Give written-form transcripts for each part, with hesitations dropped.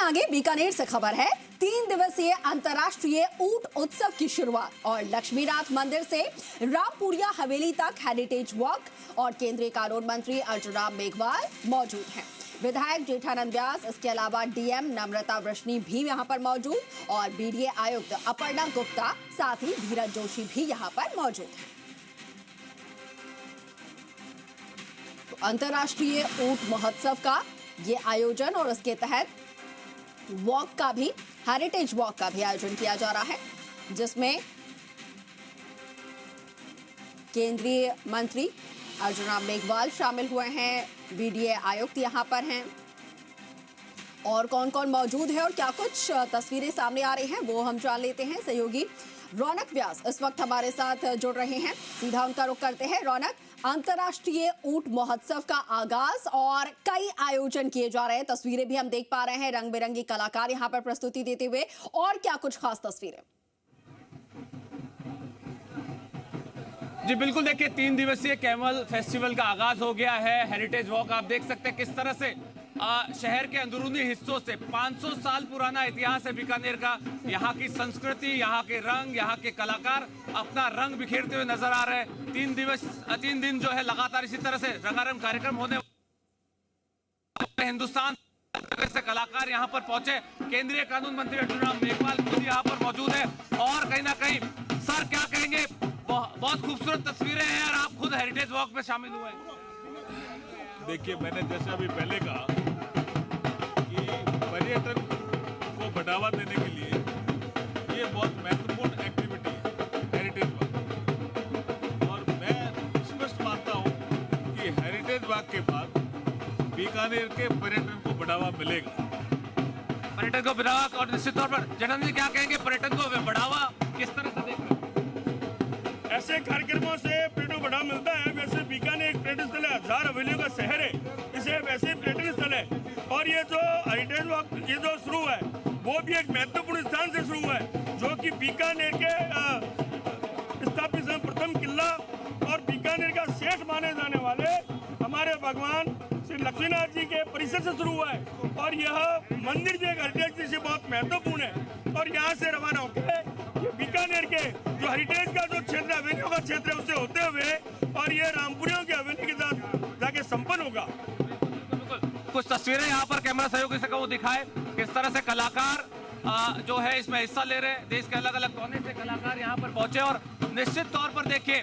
आगे बीकानेर से खबर है। 3 दिवसीय अंतर्राष्ट्रीय ऊंट उत्सव की शुरुआत और लक्ष्मीनाथ मंदिर से रामपुरिया हवेली तक हेरिटेज वॉक और केंद्रीय कानून मंत्री अर्जुन राम मेघवाल मौजूद हैं। विधायक जेठानंद व्यास, इसके अलावा डीएम नम्रता वृष्णि भी यहां पर मौजूद और बीडीए आयुक्त अपर्णा गुप्ता, साथ ही धीरज जोशी भी यहां पर मौजूद हैं। तो अंतर्राष्ट्रीय ऊंट महोत्सव का ये आयोजन और उसके तहत वॉक का भी, हेरिटेज वॉक का भी आयोजन किया जा रहा है, जिसमें केंद्रीय मंत्री अर्जुन राम मेघवाल शामिल हुए हैं, बीडीए आयुक्त यहां पर हैं और कौन कौन मौजूद है और क्या कुछ तस्वीरें सामने आ रही हैं वो हम जान लेते हैं। सहयोगी रौनक व्यास इस वक्त हमारे साथ जुड़ रहे हैं, सीधा उनका रुख करते हैं। रौनक, अंतर्राष्ट्रीय ऊंट महोत्सव का आगाज और कई आयोजन किए जा रहे हैं, तस्वीरें भी हम देख पा रहे हैं, रंग बिरंगी कलाकार यहां पर प्रस्तुति देते हुए, और क्या कुछ खास तस्वीरें? जी बिल्कुल, देखिए 3 दिवसीय कैमल फेस्टिवल का आगाज हो गया है। हेरिटेज वॉक आप देख सकते हैं किस तरह से शहर के अंदरूनी हिस्सों से 500 साल पुराना इतिहास है बीकानेर का। यहाँ की संस्कृति, यहाँ के रंग, यहाँ के कलाकार अपना रंग बिखेरते हुए नजर आ रहे हैं। 3 दिन जो है लगातार इसी तरह से रंगारंग कार्यक्रम होने हिंदुस्तान से कलाकार यहाँ पर पहुंचे। केंद्रीय कानून मंत्री अर्जुन राम मेघवाल खुद यहाँ पर मौजूद है और कहीं ना कहीं सर क्या कहेंगे, बहुत खूबसूरत तस्वीरें हैं और आप खुद हेरिटेज वॉक में शामिल हुए। देखिए, मैंने जैसे अभी पहले कहा कि पर्यटन को बढ़ावा देने के लिए ये बहुत महत्वपूर्ण एक्टिविटी है हेरिटेज वॉक, और मैं स्पष्ट मानता हूँ कि हेरिटेज वॉक के बाद बीकानेर के पर्यटन को बढ़ावा मिलेगा। पर्यटन को बढ़ावा, और निश्चित तौर पर जेठानंद जी क्या कहेंगे, पर्यटन को बढ़ावा किस तरह से देख रहे हैं? ऐसे कार्यक्रमों से पर्यटन को बढ़ावा मिलता है। वैसे बीकानेर एक पर्यटन स्थल है, 1000 हवेलियों का शहर है, इसे वैसे ही पर्यटन स्थल है। और ये जो हेरिटेज वॉक ये जो शुरू है वो भी एक महत्वपूर्ण स्थान से शुरू है, जो कि बीकानेर के स्थापित प्रथम किला और बीकानेर का सेठ माने जाने वाले हमारे भगवान श्री लक्ष्मीनाथ जी के परिसर से शुरू हुआ है। और यह मंदिर भी एक हेरिटेज से बहुत महत्वपूर्ण है। और यहाँ से रवाना होकर बीकानेर के जो हेरिटेज का जो क्षेत्र है, हवेलियों का क्षेत्र है, उससे होते हुए और ये रामपुरियों की हवेली के साथ जाके संपन्न होगा। कुछ तस्वीरें यहाँ पर कैमरा सहयोगी से कहूँ दिखाए, किस तरह से कलाकार जो है इसमें हिस्सा ले रहे हैं। देश के अलग अलग कोने से कलाकार यहाँ पर पहुंचे और निश्चित तौर पर देखिए,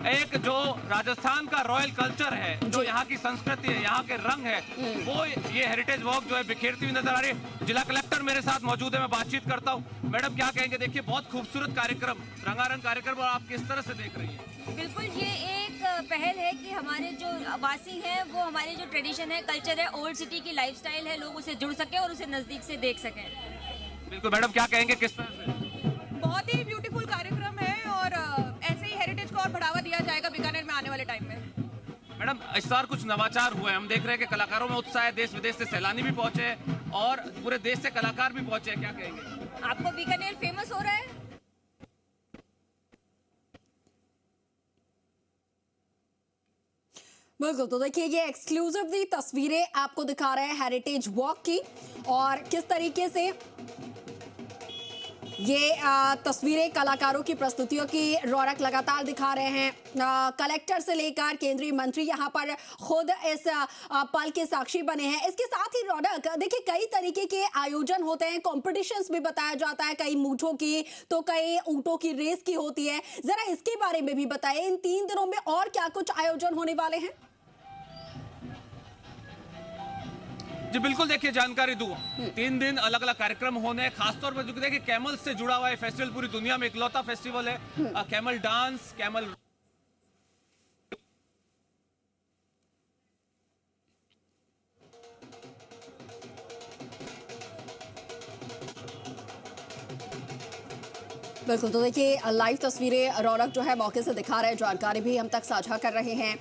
एक जो राजस्थान का रॉयल कल्चर है, जो यहाँ की संस्कृति है, यहाँ के रंग है, वो ये हेरिटेज वॉक जो है बिखेरती हुई नजर आ रही है। जिला कलेक्टर मेरे साथ मौजूद है, मैं बातचीत करता हूँ। मैडम क्या कहेंगे, देखिए बहुत खूबसूरत कार्यक्रम, रंगारंग कार्यक्रम, और आप किस तरह से देख रही है? बिल्कुल, ये एक पहल है कि हमारे जो वासी हैं वो हमारे जो ट्रेडिशन है, कल्चर है, ओल्ड सिटी की लाइफस्टाइल है, लोग उसे जुड़ सके और उसे नजदीक से देख सकें। बिल्कुल मैडम, क्या कहेंगे किस तरह से? बहुत ही ब्यूटीफुल कार्यक्रम है और ऐसे ही हेरिटेज को और बढ़ावा दिया जाएगा बीकानेर में आने वाले टाइम में। मैडम, इस बार कुछ नवाचार हुए, हम देख रहे हैं कि कलाकारों में उत्साह है, देश विदेश से सैलानी भी पहुंचे हैं और पूरे देश से कलाकार भी पहुंचे हैं, क्या कहेंगे? आपको बीकानेर फेमस हो रहा है? बिल्कुल, तो देखिए ये एक्सक्लूसिवली तस्वीरें आपको दिखा रहे हैं हेरिटेज वॉक की और किस तरीके से ये तस्वीरें कलाकारों की प्रस्तुतियों की रौनक लगातार दिखा रहे हैं। कलेक्टर से लेकर केंद्रीय मंत्री यहाँ पर खुद इस पल के साक्षी बने हैं। इसके साथ ही रौनक, देखिए कई तरीके के आयोजन होते हैं, कॉम्पिटिशन्स भी बताया जाता है, कई मूठों की तो कई ऊंटों की रेस की होती है। जरा इसके बारे में भी बताएं, इन 3 दिनों में और क्या कुछ आयोजन होने वाले हैं? जी बिल्कुल, देखिए जानकारी दूं, 3 दिन अलग अलग कार्यक्रम होने हैं। खासतौर पर जो देखिए कैमल से जुड़ा हुआ है फेस्टिवल, पूरी दुनिया में इकलौता फेस्टिवल है। कैमल डांस, कैमल बिल्कुल, तो देखिए लाइव तस्वीरें रौनक जो है मौके से दिखा रहे हैं, जानकारी भी हम तक साझा कर रहे हैं।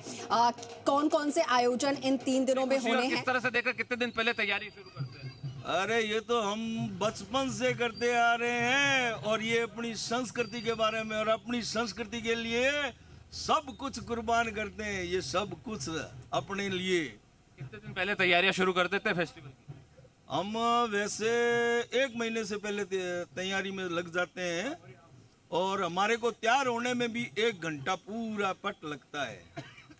कौन कौन से आयोजन इन 3 दिनों में होने हैं? किस तरह से देखकर कितने दिन पहले तैयारी शुरू करते हैं? अरे ये तो हम बचपन से करते आ रहे हैं और ये अपनी संस्कृति के बारे में और अपनी संस्कृति के लिए सब कुछ कुर्बान करते हैं। ये सब कुछ अपने लिए। कितने दिन पहले तैयारियां शुरू कर देते हैं फेस्टिवल की? हम वैसे 1 महीने से पहले तैयारी में लग जाते हैं और हमारे को तैयार होने में भी 1 घंटा पूरा पट लगता है,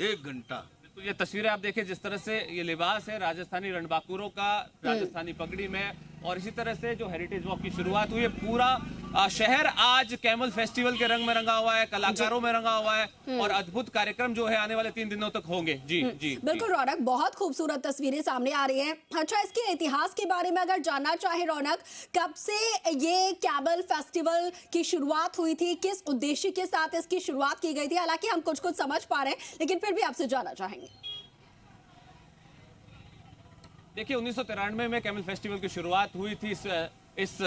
1 घंटा। तो ये तस्वीरें आप देखिए, जिस तरह से ये लिबास है राजस्थानी रणबांकुरों का, राजस्थानी पगड़ी में, और इसी तरह से जो हेरिटेज वॉक की शुरुआत हुई है, पूरा शहर आज कैमल फेस्टिवल के रंग में रंगा हुआ है, कलाकारों में रंगा हुआ है, और अद्भुत कार्यक्रम जो है आने वाले 3 दिनों तक होंगे। जी जी बिल्कुल रौनक, बहुत खूबसूरत तस्वीरें सामने आ रही हैं। अच्छा, इसके इतिहास के बारे में अगर जानना चाहे रौनक, कब से ये कैमल फेस्टिवल की शुरुआत हुई थी, किस उद्देश्य के साथ इसकी शुरुआत की गई थी? हालांकि हम कुछ समझ पा रहे हैं, लेकिन फिर भी आपसे जानना चाहेंगे। देखिए, 1993 में कैमल फेस्टिवल की शुरुआत हुई थी इस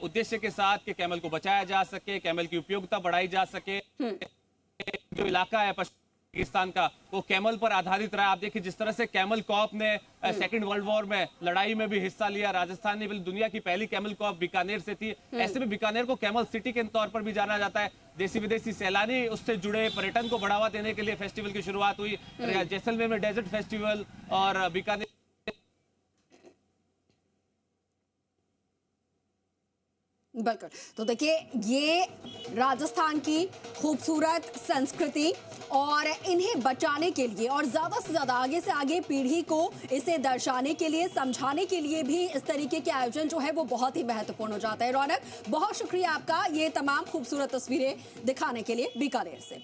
उद्देश्य के साथ कि कैमल को बचाया जा सके, कैमल की उपयोगिता बढ़ाई जा सके। जो इलाका है पाकिस्तान का, वो कैमल पर आधारित रहा। आप देखिए, जिस तरह से कैमल कॉप ने सेकेंड वर्ल्ड वॉर में लड़ाई में भी हिस्सा लिया, राजस्थान ने दुनिया की पहली कैमल कॉप बीकानेर से थी। ऐसे में बीकानेर को कैमल सिटी के तौर पर भी जाना जाता है। देसी विदेशी सैलानी उससे जुड़े, पर्यटन को बढ़ावा देने के लिए फेस्टिवल की शुरुआत हुई। जैसलमेर में डेजर्ट फेस्टिवल और बीकानेर। बिल्कुल, तो देखिए, ये राजस्थान की खूबसूरत संस्कृति, और इन्हें बचाने के लिए और ज़्यादा से ज़्यादा आगे से आगे पीढ़ी को इसे दर्शाने के लिए, समझाने के लिए भी इस तरीके के आयोजन जो है वो बहुत ही महत्वपूर्ण हो जाता है। रौनक, बहुत शुक्रिया आपका ये तमाम खूबसूरत तस्वीरें दिखाने के लिए बीकानेर से।